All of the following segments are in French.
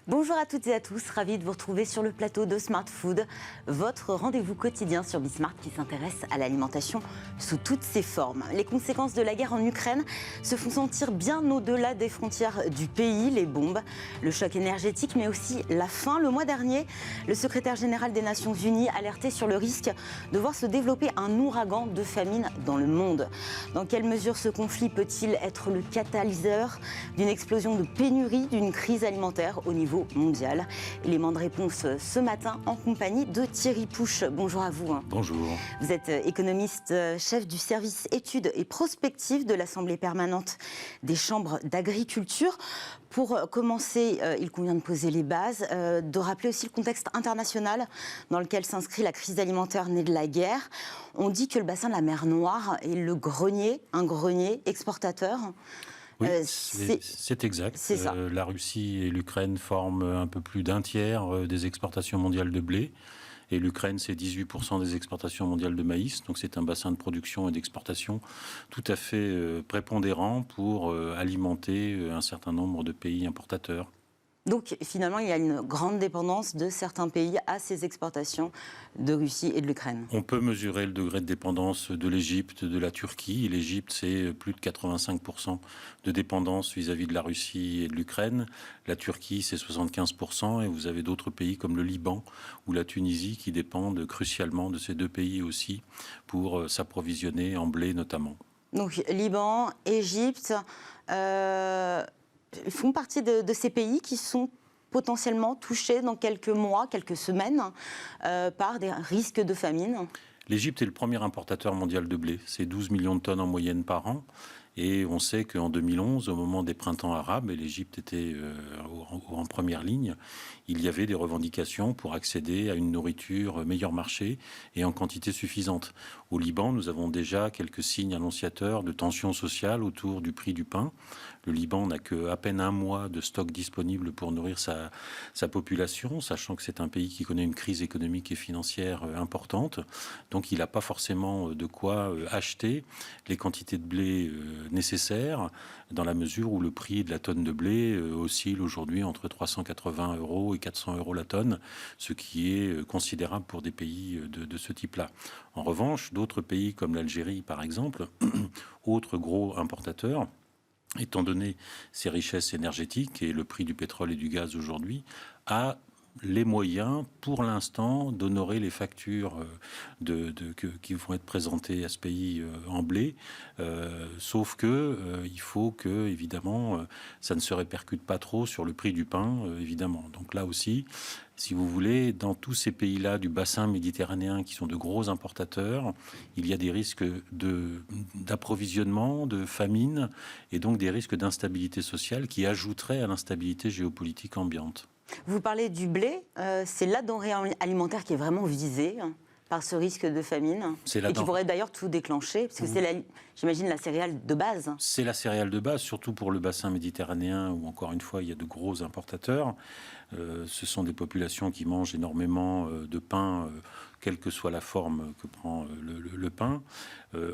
Bonjour à toutes et à tous, ravi de vous retrouver sur le plateau de Smart Food, votre rendez-vous quotidien sur Bismart qui s'intéresse à l'alimentation sous toutes ses formes. Les conséquences de la guerre en Ukraine se font sentir bien au-delà des frontières du pays, les bombes, le choc énergétique, mais aussi la faim. Le mois dernier, le secrétaire général des Nations Unies alertait sur le risque de voir se développer un ouragan de famine dans le monde. Dans quelle mesure ce conflit peut-il être le catalyseur d'une explosion de pénurie, d'une crise alimentaire au niveau mondial? Élément de réponse ce matin en compagnie de Thierry Pouche. Bonjour à vous. Bonjour. Vous êtes économiste, chef du service études et prospectives de l'Assemblée permanente des chambres d'agriculture. Pour commencer, il convient de poser les bases, de rappeler aussi le contexte international dans lequel s'inscrit la crise alimentaire née de la guerre. On dit que le bassin de la mer Noire est le grenier, un grenier exportateur. Oui, c'est exact. C'est ça. La Russie et l'Ukraine forment un peu plus d'un tiers des exportations mondiales de blé. Et l'Ukraine, c'est 18% des exportations mondiales de maïs. Donc c'est un bassin de production et d'exportation tout à fait prépondérant pour alimenter un certain nombre de pays importateurs. Donc finalement, il y a une grande dépendance de certains pays à ces exportations de Russie et de l'Ukraine. On peut mesurer le degré de dépendance de l'Égypte, de la Turquie. L'Égypte, c'est plus de 85% de dépendance vis-à-vis de la Russie et de l'Ukraine. La Turquie, c'est 75%. Et vous avez d'autres pays comme le Liban ou la Tunisie qui dépendent crucialement de ces deux pays aussi pour s'approvisionner en blé notamment. Donc Liban, Égypte... font partie de ces pays qui sont potentiellement touchés dans quelques mois, quelques semaines, par des risques de famine. L'Égypte est le premier importateur mondial de blé. C'est 12 millions de tonnes en moyenne par an. Et on sait qu'en 2011, au moment des printemps arabes, et l'Égypte était en première ligne, il y avait des revendications pour accéder à une nourriture meilleur marché et en quantité suffisante. Au Liban, nous avons déjà quelques signes annonciateurs de tensions sociales autour du prix du pain. Le Liban n'a qu'à peine un mois de stock disponible pour nourrir sa population, sachant que c'est un pays qui connaît une crise économique et financière importante. Donc il n'a pas forcément de quoi acheter les quantités de blé nécessaires, dans la mesure où le prix de la tonne de blé oscille aujourd'hui entre 380 € et 400 € la tonne, ce qui est considérable pour des pays de ce type-là. En revanche, d'autres pays comme l'Algérie, par exemple, autres gros importateurs, étant donné ses richesses énergétiques et le prix du pétrole et du gaz aujourd'hui, a les moyens, pour l'instant, d'honorer les factures qui vont être présentées à ce pays en blé. Sauf que il faut que, évidemment, ça ne se répercute pas trop sur le prix du pain, évidemment. Donc là aussi, si vous voulez, dans tous ces pays-là du bassin méditerranéen qui sont de gros importateurs, il y a des risques d'approvisionnement, de famine, et donc des risques d'instabilité sociale qui ajouteraient à l'instabilité géopolitique ambiante. Vous parlez du blé, c'est la denrée alimentaire qui est vraiment visée par ce risque de famine et qui pourrait d'ailleurs tout déclencher, parce que c'est, j'imagine, la céréale de base. C'est la céréale de base, surtout pour le bassin méditerranéen où, encore une fois, il y a de gros importateurs. Ce sont des populations qui mangent énormément de pain, quelle que soit la forme que prend le pain.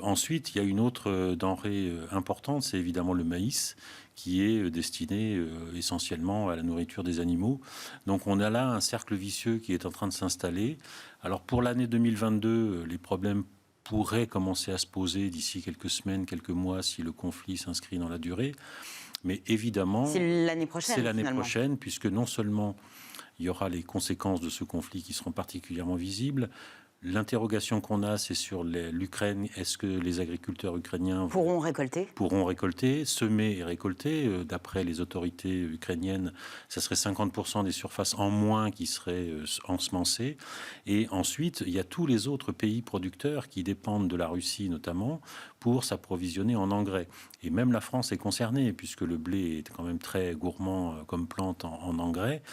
Ensuite, il y a une autre denrée importante, c'est évidemment le maïs, qui est destiné essentiellement à la nourriture des animaux. Donc on a là un cercle vicieux qui est en train de s'installer. Alors pour l'année 2022, les problèmes pourraient commencer à se poser d'ici quelques semaines, quelques mois, si le conflit s'inscrit dans la durée. Mais évidemment, c'est l'année prochaine. C'est l'année prochaine, puisque non seulement il y aura les conséquences de ce conflit qui seront particulièrement visibles. L'interrogation qu'on a, c'est sur l'Ukraine. Est-ce que les agriculteurs ukrainiens pourront récolter, semer et récolter? D'après les autorités ukrainiennes, ça serait 50% des surfaces en moins qui seraient ensemencées. Et ensuite, il y a tous les autres pays producteurs qui dépendent de la Russie notamment pour s'approvisionner en engrais. Et même la France est concernée, puisque le blé est quand même très gourmand comme plante en engrais.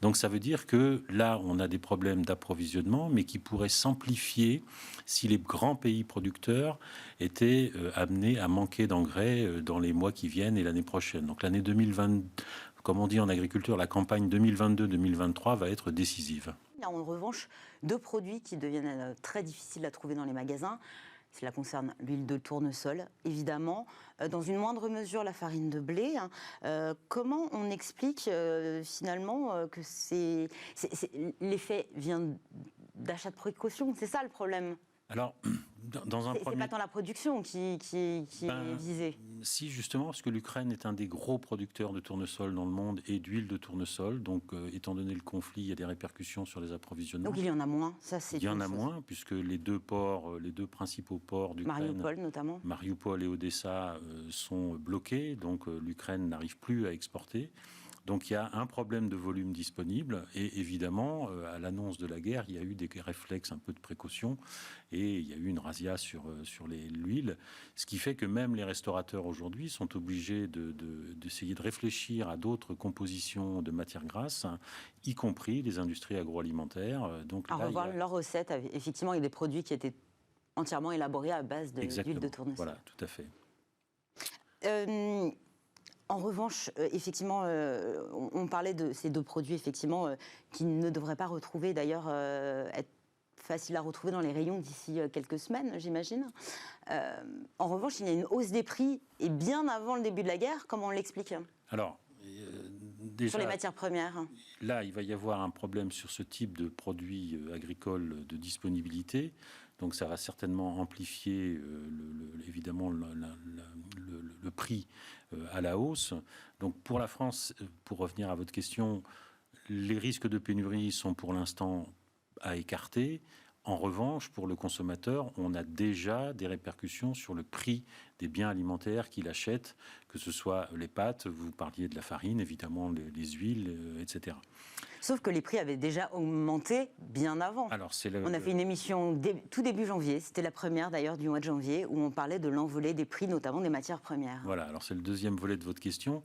Donc ça veut dire que là, on a des problèmes d'approvisionnement, mais qui pourraient s'amplifier si les grands pays producteurs étaient amenés à manquer d'engrais dans les mois qui viennent et l'année prochaine. Donc l'année 2020, comme on dit en agriculture, la campagne 2022-2023 va être décisive. Il y a en revanche deux produits qui deviennent très difficiles à trouver dans les magasins. Cela concerne l'huile de tournesol, évidemment. Dans une moindre mesure, la farine de blé. Comment on explique finalement que l'effet vient d'achat de précaution? C'est ça le problème. Alors, dans un premier... C'est pas tant la production qui est visée. Si, justement, parce que l'Ukraine est un des gros producteurs de tournesol dans le monde et d'huile de tournesol. Donc, étant donné le conflit, il y a des répercussions sur les approvisionnements. Donc, il y en a moins. Ça, c'est il y en a moins, puisque les deux principaux ports d'Ukraine, Mariupol notamment, Mariupol et Odessa, sont bloqués. Donc, l'Ukraine n'arrive plus à exporter. Donc il y a un problème de volume disponible et évidemment, à l'annonce de la guerre, il y a eu des réflexes un peu de précaution et il y a eu une razzia sur l'huile, ce qui fait que même les restaurateurs aujourd'hui sont obligés d'essayer de réfléchir à d'autres compositions de matières grasses, y compris les industries agroalimentaires. Donc, revoir leur recette, effectivement, il y a des produits qui étaient entièrement élaborés à base d'huile de tournesol. Voilà, tout à fait. En revanche, effectivement, on parlait de ces deux produits, effectivement, qui ne devraient pas retrouver, d'ailleurs, être faciles à retrouver dans les rayons d'ici quelques semaines, j'imagine. En revanche, il y a une hausse des prix, et bien avant le début de la guerre, comment on l'explique? Alors, déjà, sur les matières premières. Là, il va y avoir un problème sur ce type de produits agricoles de disponibilité. Donc ça va certainement amplifier évidemment le prix à la hausse. Donc pour la France, pour revenir à votre question, les risques de pénurie sont pour l'instant à écarter. En revanche, pour le consommateur, on a déjà des répercussions sur le prix des biens alimentaires qu'il achète, que ce soit les pâtes, vous parliez de la farine, évidemment les huiles, etc. Sauf que les prix avaient déjà augmenté bien avant. Alors, on a fait une émission tout début janvier, c'était la première d'ailleurs du mois de janvier, où on parlait de l'envolée des prix, notamment des matières premières. Voilà, alors c'est le deuxième volet de votre question.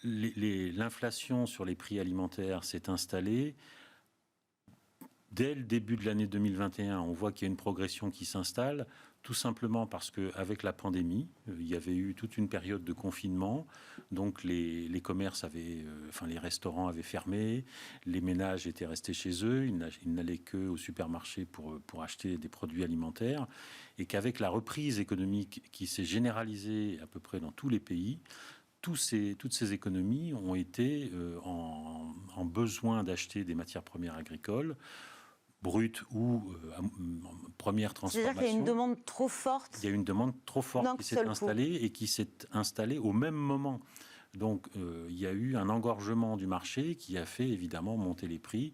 L'inflation sur les prix alimentaires s'est installée. Dès le début de l'année 2021, on voit qu'il y a une progression qui s'installe, tout simplement parce qu'avec la pandémie, il y avait eu toute une période de confinement, donc les commerces les restaurants avaient fermé, les ménages étaient restés chez eux, ils n'allaient qu'au supermarché pour acheter des produits alimentaires, et qu'avec la reprise économique qui s'est généralisée à peu près dans tous les pays, toutes ces économies ont été en besoin d'acheter des matières premières agricoles, brute ou première transformation. C'est-à-dire qu'il y a une demande trop forte. Il y a une demande trop forte qui s'est installée et qui s'est installée au même moment. Donc il y a eu un engorgement du marché qui a fait évidemment monter les prix.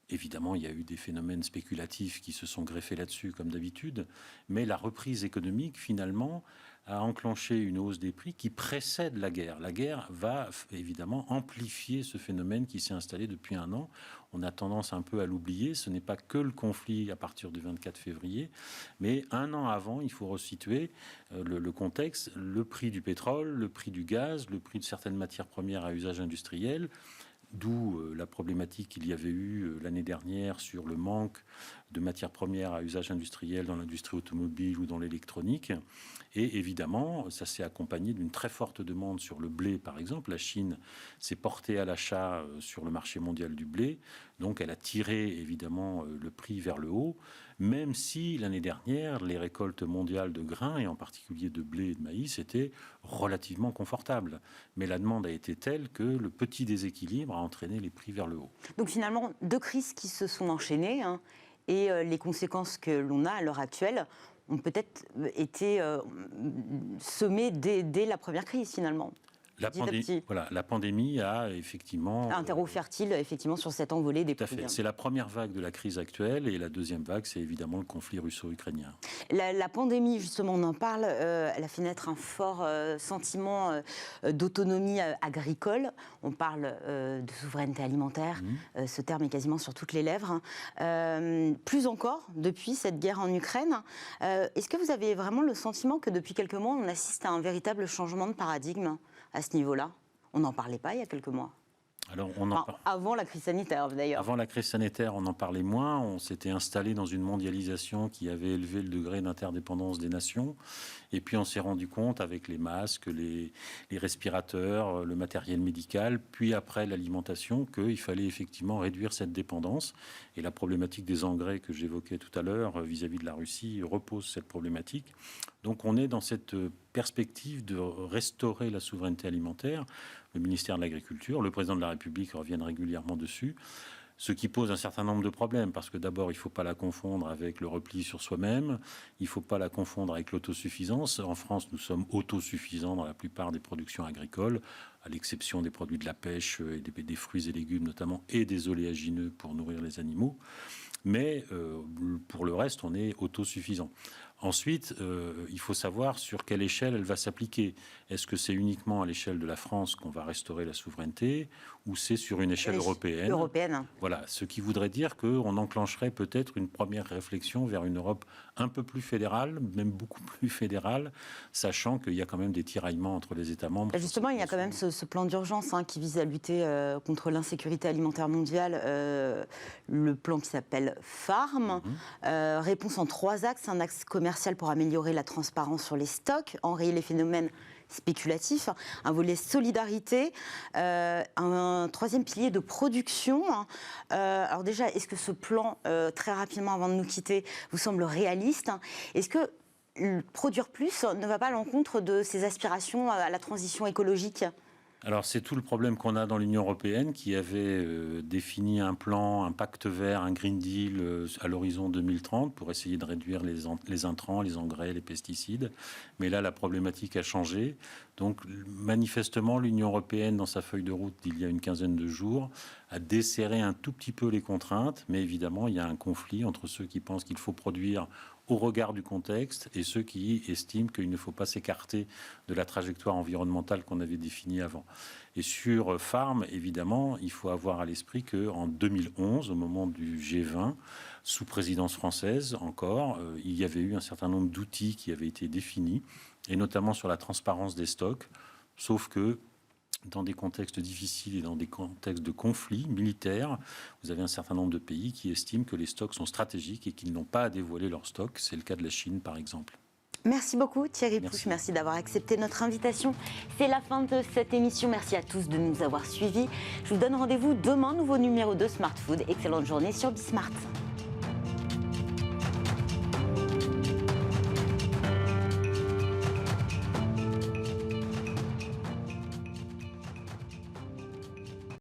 Évidemment, il y a eu des phénomènes spéculatifs qui se sont greffés là-dessus, comme d'habitude, mais la reprise économique, finalement, a enclenché une hausse des prix qui précède la guerre. La guerre va évidemment amplifier ce phénomène qui s'est installé depuis un an. On a tendance un peu à l'oublier. Ce n'est pas que le conflit à partir du 24 février, mais un an avant, il faut resituer le contexte, le prix du pétrole, le prix du gaz, le prix de certaines matières premières à usage industriel, d'où la problématique qu'il y avait eu l'année dernière sur le manque de matières premières à usage industriel dans l'industrie automobile ou dans l'électronique. Et évidemment, ça s'est accompagné d'une très forte demande sur le blé, par exemple. La Chine s'est portée à l'achat sur le marché mondial du blé. Donc, elle a tiré, évidemment, le prix vers le haut, même si l'année dernière, les récoltes mondiales de grains, et en particulier de blé et de maïs, étaient relativement confortables. Mais la demande a été telle que le petit déséquilibre a entraîné les prix vers le haut. Donc, finalement, deux crises qui se sont enchaînées, et les conséquences que l'on a à l'heure actuelle ont peut-être été semées dès la première crise, finalement. La pandémie a effectivement... un terreau fertile, effectivement, sur cette envolée des prix. Tout à fait. C'est la première vague de la crise actuelle, et la deuxième vague, c'est évidemment le conflit russo-ukrainien. La pandémie, justement, on en parle, elle a fait naître un fort sentiment d'autonomie agricole. On parle de souveraineté alimentaire, ce terme est quasiment sur toutes les lèvres. Plus encore, depuis cette guerre en Ukraine, est-ce que vous avez vraiment le sentiment que depuis quelques mois, on assiste à un véritable changement de paradigme à ce niveau-là? On n'en parlait pas il y a quelques mois. Alors, avant la crise sanitaire, d'ailleurs. Avant la crise sanitaire, on en parlait moins. On s'était installé dans une mondialisation qui avait élevé le degré d'interdépendance des nations. Et puis, on s'est rendu compte avec les masques, les respirateurs, le matériel médical, puis après l'alimentation, qu'il fallait effectivement réduire cette dépendance. Et la problématique des engrais que j'évoquais tout à l'heure vis-à-vis de la Russie repose cette problématique. Donc, on est dans cette perspective de restaurer la souveraineté alimentaire. Le ministère de l'Agriculture, le président de la République reviennent régulièrement dessus, ce qui pose un certain nombre de problèmes, parce que d'abord, il ne faut pas la confondre avec le repli sur soi-même, il ne faut pas la confondre avec l'autosuffisance. En France, nous sommes autosuffisants dans la plupart des productions agricoles, à l'exception des produits de la pêche et des fruits et légumes notamment, et des oléagineux pour nourrir les animaux. Mais pour le reste, on est autosuffisant. Ensuite, il faut savoir sur quelle échelle elle va s'appliquer. Est-ce que c'est uniquement à l'échelle de la France qu'on va restaurer la souveraineté ou c'est sur une échelle européenne? Voilà, ce qui voudrait dire qu'on enclencherait peut-être une première réflexion vers une Europe un peu plus fédérale, même beaucoup plus fédérale, sachant qu'il y a quand même des tiraillements entre les États membres. Et justement, il y a quand même ce plan d'urgence qui vise à lutter contre l'insécurité alimentaire mondiale, le plan qui s'appelle FARM, réponse en 3 axes, un axe commercial pour améliorer la transparence sur les stocks, enrayer les phénomènes spéculatifs, un volet solidarité, un 3e pilier de production. Alors déjà, est-ce que ce plan, très rapidement avant de nous quitter, vous semble réaliste? Est-ce que produire plus ne va pas à l'encontre de ces aspirations à la transition écologique ? Alors c'est tout le problème qu'on a dans l'Union européenne qui avait défini un plan, un pacte vert, un Green Deal à l'horizon 2030 pour essayer de réduire les intrants, les engrais, les pesticides. Mais là, la problématique a changé. Donc manifestement, l'Union européenne, dans sa feuille de route d'il y a une quinzaine de jours, a desserré un tout petit peu les contraintes. Mais évidemment, il y a un conflit entre ceux qui pensent qu'il faut produire au regard du contexte et ceux qui estiment qu'il ne faut pas s'écarter de la trajectoire environnementale qu'on avait définie avant. Et sur Farm, évidemment, il faut avoir à l'esprit qu'en 2011, au moment du G20, sous présidence française encore, il y avait eu un certain nombre d'outils qui avaient été définis, et notamment sur la transparence des stocks, sauf que dans des contextes difficiles et dans des contextes de conflits militaires, vous avez un certain nombre de pays qui estiment que les stocks sont stratégiques et qu'ils n'ont pas à dévoiler leurs stocks. C'est le cas de la Chine, par exemple. Merci beaucoup Thierry Pouch, merci d'avoir accepté notre invitation. C'est la fin de cette émission. Merci à tous de nous avoir suivis. Je vous donne rendez-vous demain, nouveau numéro de Smart Food. Excellente journée sur Bismart.